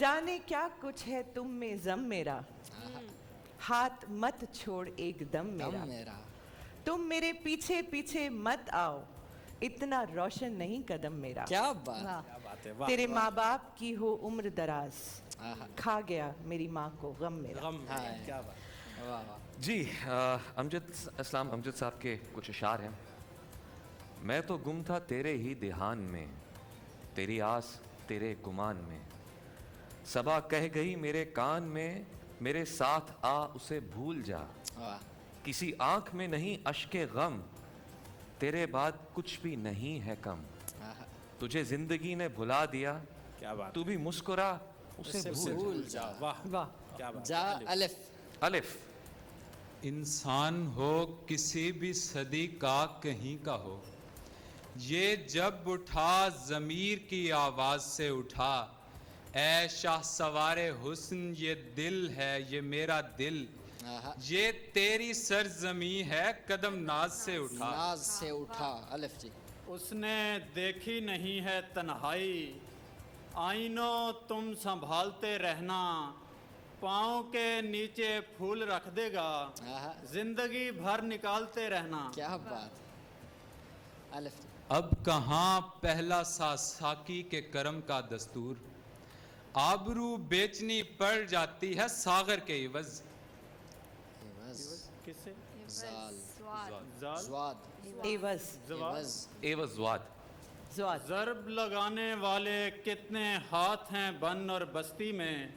जाने क्या कुछ है तुम में ज़म मेरा, हाथ मत छोड़ एक दम मेरा, तुम मेरे पीछे पीछे मत आओ, इतना रोशन नहीं कदम मेरा। क्या बात है, वाह तेरे माँ बाप की हो उम्र दराज, खा गया मेरी माँ को गम मेरा। गम, क्या बात, वाह वाह। जी इस्लाम अमजद साहब के कुछ अशार हैं। मैं तो गुम था तेरे ही ध्यान में, तेरी आस तेरे गुमान में, सबा कह गई मेरे कान में, मेरे साथ आ उसे भूल जा, किसी आंख में नहीं अश्के गम, तेरे बाद कुछ भी नहीं है कम, तुझे जिंदगी ने भुला दिया, क्या बात, तू भी मुस्कुरा उसे भूल जा। वाह वाह, क्या बात। जा अलिफ। अलिफ। इंसान हो किसी भी सदी का कहीं का हो, ये जब उठा ज़मीर की आवाज़ से उठा, ऐ शाह सवारे हुस्न ये दिल है ये मेरा दिल, ये तेरी सरजमी है कदम नाज से उठा। नाज से उठा, अलिफ जी। उसने देखी नहीं है तन्हाई, आईनों तुम संभालते रहना, पाँव के नीचे फूल रख देगा, जिंदगी भर निकालते रहना। क्या बात, अलिफ जी। अब कहाँ पहला सा साकी के करम का दस्तूर, आबरू बेचनी पड़ जाती है सागर के इवज। किससे? जाल, जाल, ज़्वाद, एवज, एवज ज़्वाद। ज़्वाद। ज़र्ब लगाने वाले कितने हाथ हैं बन और बस्ती में,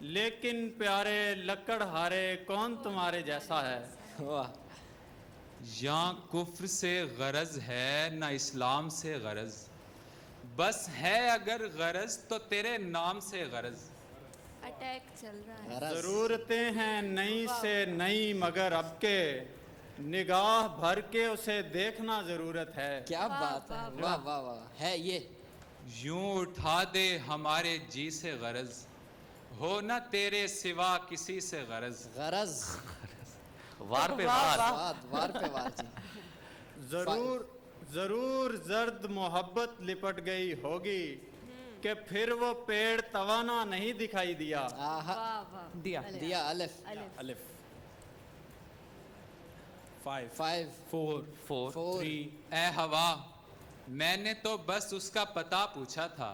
लेकिन प्यारे लकड़हारे कौन तुम्हारे जैसा है। वाह। यहाँ कुफ्र से गरज है ना इस्लाम से गरज, बस है अगर गरज तो तेरे नाम से गरज। अटैक चल रहा है। गरज। ज़रूरतें हैं नई से नई मगर अब के, निगाह भर के उसे देखना ज़रूरत है। क्या बात है, वाह वाह वाह, है ये। यूं उठा दे हमारे जी से गरज, हो न तेरे सिवा किसी से गरज। गरज, वार पे वाह, वार। वाह। वार पे वार जी। ज़रूर जर्द मोहब्बत लिपट गई होगी, कि फिर वो पेड़ तवाना नहीं दिखाई दिया। आहा, वाह वाह, दिया। दिया, अलिफ। अलिफ। 5 5 4 4 4 ए हवा, मैंने तो बस उसका पता पूछा था,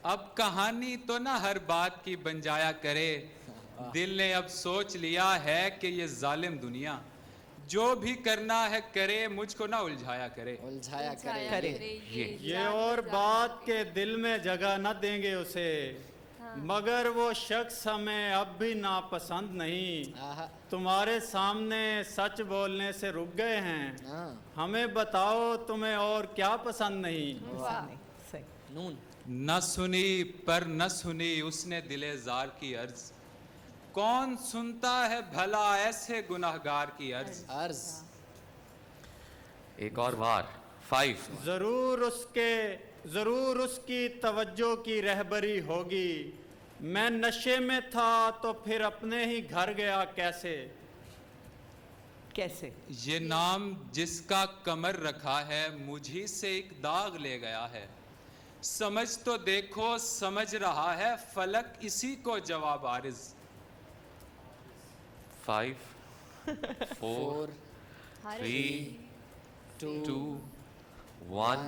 अब कहानी तो ना हर बात की बन जाया करे, दिल ने अब सोच लिया है कि ये जालिम दुनिया, जो भी करना है करे मुझको ना उलझाया करे। उलझाया उलझाया करे। ये और बात के दिल में जगह न देंगे उसे, मगर वो शख्स हमें अब भी नापसंद नहीं, आहा, तुम्हारे सामने सच बोलने से रुक गए हैं, हाँ, हमें बताओ तुम्हें और क्या पसंद नहीं। नहीं, सही। नून। न सुनी पर न सुनी उसने दिले जार की अर्ज, कौन सुनता है भला ऐसे गुनाहगार की अर्ज। अर्ज। एक और वार। 5 जरूर उसकी तवज्जो की रहबरी होगी, मैं नशे में था तो फिर अपने ही घर गया कैसे। कैसे? ये नाम जिसका कमर रखा है मुझी से एक दाग ले गया है, समझ तो देखो समझ रहा है फलक इसी को जवाब आरिज। 5 4 हर 3 2 2 1।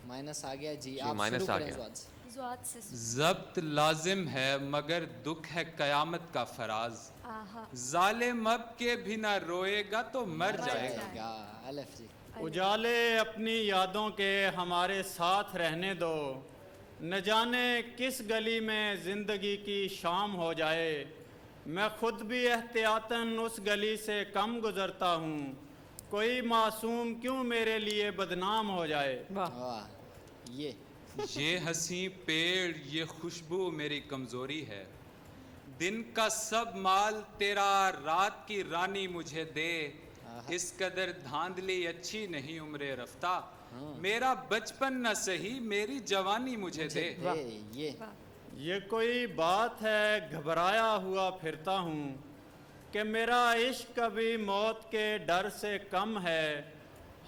माइनस आ गया जी। जी, आप माइनस शुरू आ करें गया। ज़्वाद से। ज़्वाद से जब्त लाजिम है मगर दुख है कयामत का फराज, आहा, जालिम अब के भी ना रोएगा तो मर जाएगा। जाएगा, अलिफ जी। उजाले अपनी यादों के हमारे साथ रहने दो, न जाने किस गली में जिंदगी की शाम हो जाए, मैं खुद भी एहतियातन उस गली से कम गुजरता हूँ, कोई मासूम क्यों मेरे लिए बदनाम हो जाए। वाह। वाह, ये ये हंसी पेड़ ये खुशबू मेरी कमजोरी है, दिन का सब माल तेरा रात की रानी मुझे दे, इस कदर धांधली अच्छी नहीं उम्रे रफ्ता, मेरा बचपन न सही मेरी जवानी मुझे दे। ये कोई बात है घबराया हुआ फिरता हूँ, कि मेरा इश्क कभी मौत के डर से कम है,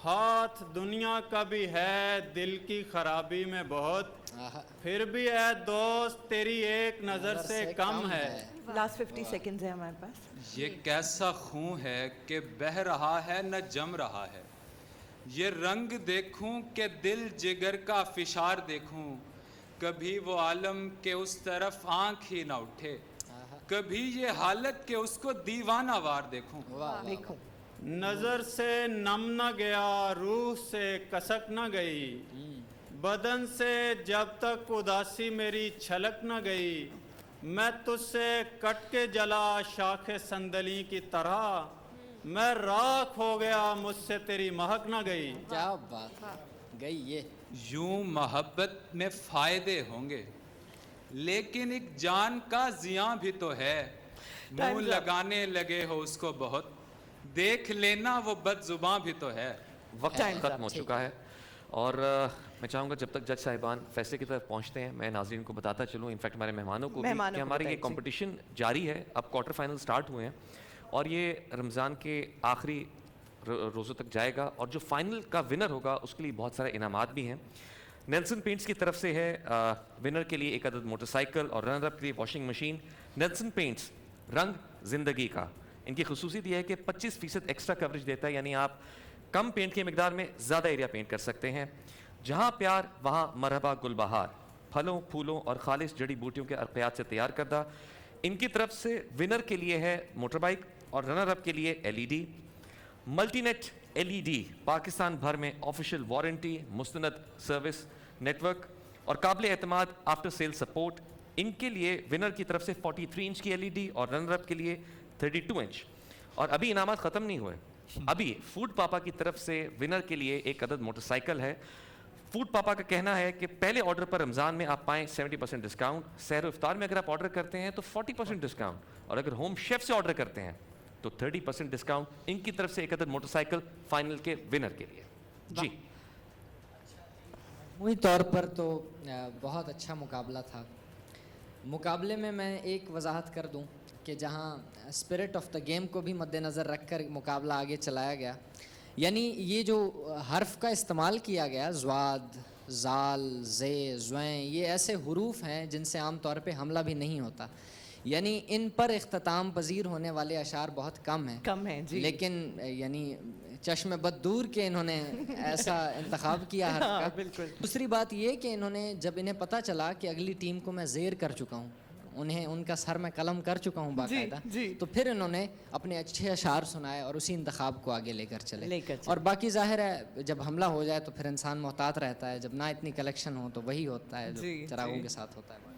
हाथ दुनिया का भी है दिल की खराबी में बहुत, आहा, फिर भी है दोस्त तेरी एक नजर से कम है। लास्ट 50 सेकंड्स है हमारे पास। ये कैसा खून है कि बह रहा है न जम रहा है, ये रंग देखूं कि दिल जिगर का फिशार देखूं, कभी वो आलम के उस तरफ आंख ही ना उठे, कभी ये हालत के उसको दीवाना वार देखूं। वाह देखो नजर से नम न गया, रूह से कसक न गई, बदन से जब तक उदासी मेरी छलक न गई, मैं तुझसे कट के जला शाखे संदली की तरह, मैं राख हो गया मुझसे तेरी महक न गई। क्या बात है, गई ये। यूं मोहब्बत में फायदे होंगे, लेकिन एक जान का जियां भी तो है, मुंह Time's up. लगाने लगे हो उसको बहुत, देख लेना वो बदजुबां भी तो है। वक्त Time's खत्म up, हो ठीक चुका है और मैं चाहूँगा जब तक जज साहिबान फैसले की तरफ पहुँचते हैं, मैं नाज़रीन को बताता चलूँ, इनफैक्ट हमारे मेहमानों को भी, मेहमानों कि को हमारे ये बताइए, जी। कंपटीशन जारी है। अब क्वार्टर फाइनल स्टार्ट हुए हैं और ये रमज़ान के आखिरी रोज़ों तक जाएगा और जो फाइनल का विनर होगा उसके लिए बहुत सारे इनामात भी हैं। नेल्सन पेंट्स की तरफ से है विनर के लिए एक अदद मोटरसाइकिल और रनर अप के लिए वॉशिंग मशीन। नेल्सन पेंट्स, रंग ज़िंदगी का। इनकी खसूसियत यह है कि 25% एक्स्ट्रा कवरेज देता है, यानी आप कम पेंट की मिकदार में ज़्यादा एरिया पेंट कर सकते हैं। जहाँ प्यार वहाँ मरहबा गुलबहार, फलों फूलों और खालिश जड़ी बूटियों के अर्क़ियात से तैयार करदा। इनकी तरफ से विनर के लिए है मोटर बाइक और रनर अप के लिए LED। मल्टीनेट LED पाकिस्तान भर में ऑफिशियल वारंटी, मुस्तनद सर्विस नेटवर्क और काबिल एतमाद आफ्टर सेल सपोर्ट। इनके लिए विनर की तरफ से 43 इंच की LED और रनर अप के लिए 32 इंच। और अभी इनामात ख़त्म नहीं हुए, अभी फूड पापा की तरफ से विनर के लिए एक अदद मोटरसाइकिल है। फूड पापा का कहना है कि पहले ऑर्डर पर रमज़ान में आप पाएँ 70% डिस्काउंट, सहर इफ्तार में अगर आप ऑर्डर करते हैं तो 40% डिस्काउंट, और अगर होम शेफ से ऑर्डर करते हैं तो 30% डिस्काउंट। इनकी तरफ से एक अदद मोटरसाइकिल फाइनल के विनर के लिए। जी मजमूई तौर पर तो बहुत अच्छा मुकाबला था। मुकाबले में मैं एक वजाहत कर दूं कि जहां स्पिरिट ऑफ द गेम को भी मद्देनज़र रखकर मुकाबला आगे चलाया गया, यानी ये जो हर्फ का इस्तेमाल किया गया, ज़्वाद, ज़ाल, ज़े, ज़्वैं, ये ऐसे हुरूफ हैं जिनसे आम तौर पे हमला भी नहीं होता, यानी इन पर इख्तिताम पजीर होने वाले अशार बहुत कम हैं। कम हैं, जी। लेकिन यानी चश्म बददूर के इन्होंने ऐसा इंतखाब किया हर्फ का। बिल्कुल। दूसरी बात ये कि इन्होंने जब इन्हें पता चला कि अगली टीम को मैं ज़ेर कर चुका हूँ, उन्हें उनका सर मैं कलम कर चुका हूँ बाकायदा, जी। तो फिर इन्होंने अपने अच्छे अशार सुनाए और उसी इंतखाब को आगे लेकर चले। चले। और बाकी जाहिर है जब हमला हो जाए तो फिर इंसान मोहतात रहता है, जब ना इतनी कलेक्शन हो तो वही होता है जो जी, चरागों जी। के साथ होता है।